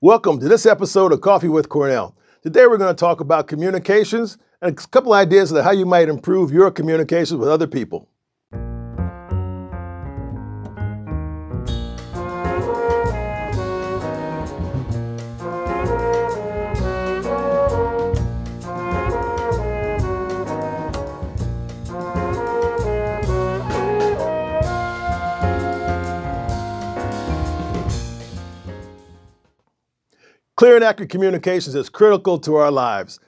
Welcome to this episode of Coffee with Cornell. Today we're going to talk about communications and a couple ideas of how you might improve your communications with other people. Clear and accurate communications is critical to our lives,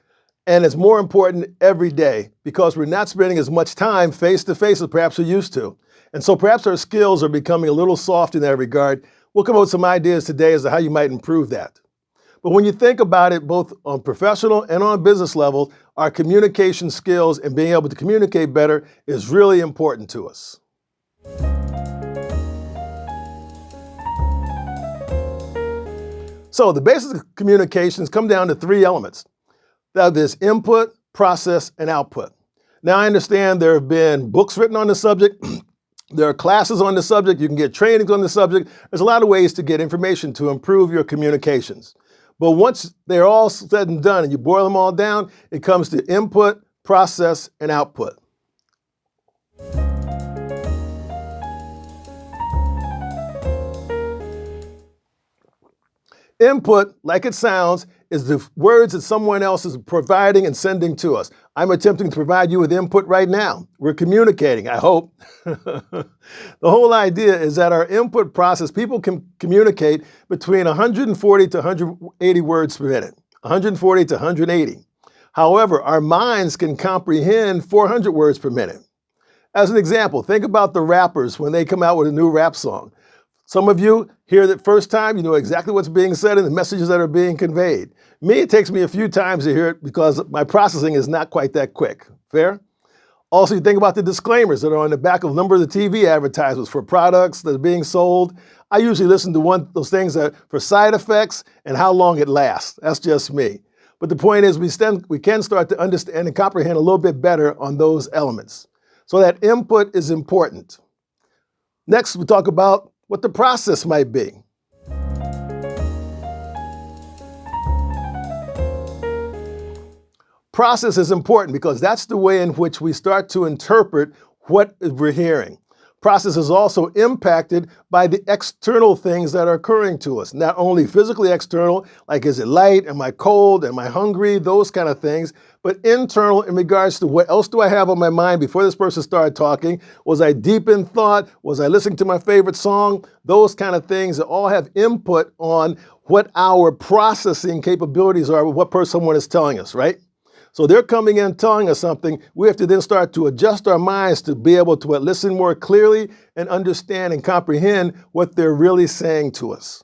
and it's more important every day because we're not spending as much time face-to-face as perhaps we used to. And so perhaps our skills are becoming a little soft in that regard. We'll come up with some ideas today as to how you might improve that. But when you think about it, both on professional and on business level, our communication skills and being able to communicate better is really important to us. So the basis of communications come down to three elements. That is input, process, and output. Now I understand there have been books written on the subject. There are classes on the subject. You can get trainings on the subject. There's a lot of ways to get information to improve your communications. But once they're all said and done and you boil them all down, it comes to input, process, and output. Input, like it sounds, is the words that someone else is providing and sending to us. I'm attempting to provide you with input right now. We're communicating, I hope. The whole idea is that our input process, people can communicate between 140 to 180 words per minute, 140 to 180. However, our minds can comprehend 400 words per minute. As an example, think about the rappers when they come out with a new rap song. Some of you hear the first time, you know exactly what's being said and the messages that are being conveyed. Me, it takes me a few times to hear it because my processing is not quite that quick. Fair? Also, you think about the disclaimers that are on the back of a number of the TV advertisements for products that are being sold. I usually listen to those things that for side effects and how long it lasts. That's just me. But the point is we can start to understand and comprehend a little bit better on those elements. So that input is important. Next, we talk about what the process might be. Process is important because that's the way in which we start to interpret what we're hearing. Process is also impacted by the external things that are occurring to us, not only physically external, like is it light, am I cold, am I hungry, those kind of things, but internal in regards to what else do I have on my mind before this person started talking? Was I deep in thought? Was I listening to my favorite song? Those kind of things that all have input on what our processing capabilities are with what someone is telling us, right? So they're coming in telling us something. We have to then start to adjust our minds to be able to listen more clearly and understand and comprehend what they're really saying to us.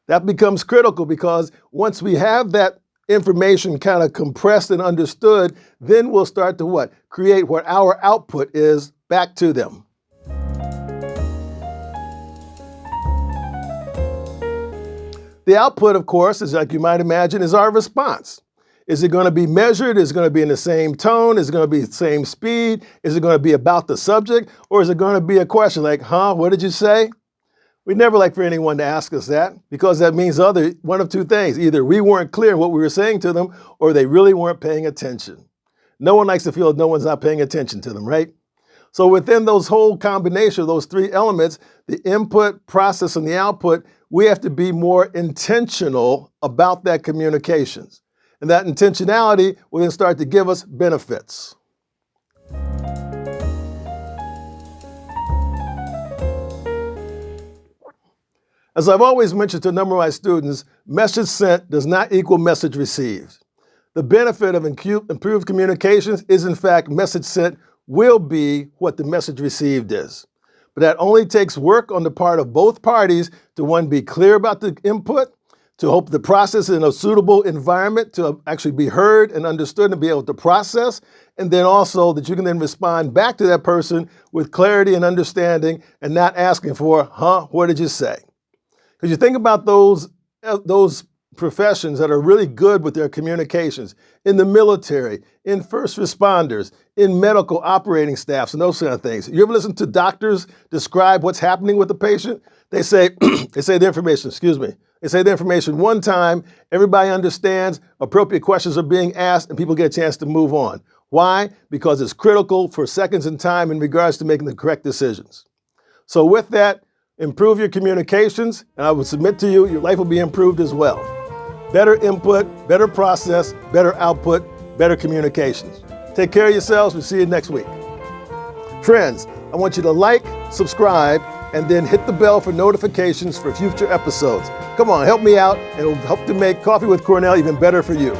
That becomes critical because once we have that information kind of compressed and understood, then we'll start to what? Create what our output is back to them. The output, of course, is like you might imagine, is our response. Is it going to be measured? Is it going to be in the same tone? Is it going to be the same speed? Is it going to be about the subject? Or is it going to be a question like, what did you say? We never like for anyone to ask us that because that means one of two things. Either we weren't clear in what we were saying to them or they really weren't paying attention. No one likes to feel no one's not paying attention to them, right? So within those whole combination of those three elements, the input, process, and the output, we have to be more intentional about that communications. And that intentionality will then start to give us benefits. As I've always mentioned to a number of my students, message sent does not equal message received. The benefit of improved communications is, in fact, message sent will be what the message received is. But that only takes work on the part of both parties to, one, be clear about the input, to hope the process in a suitable environment to actually be heard and understood and be able to process, and then also that you can then respond back to that person with clarity and understanding and not asking for, what did you say? Because you think about those professions that are really good with their communications, in the military, in first responders, in medical operating staffs and those kind of things. You ever listen to doctors describe what's happening with the patient? They say the information, They say the information one time, everybody understands, appropriate questions are being asked, and people get a chance to move on. Why? Because it's critical for seconds in time in regards to making the correct decisions. So with that, improve your communications, and I would submit to you, your life will be improved as well. Better input, better process, better output, better communications. Take care of yourselves. We'll see you next week. Friends, I want you to like, subscribe, and then hit the bell for notifications for future episodes. Come on, help me out, and it'll help to make Coffee with Cornell even better for you.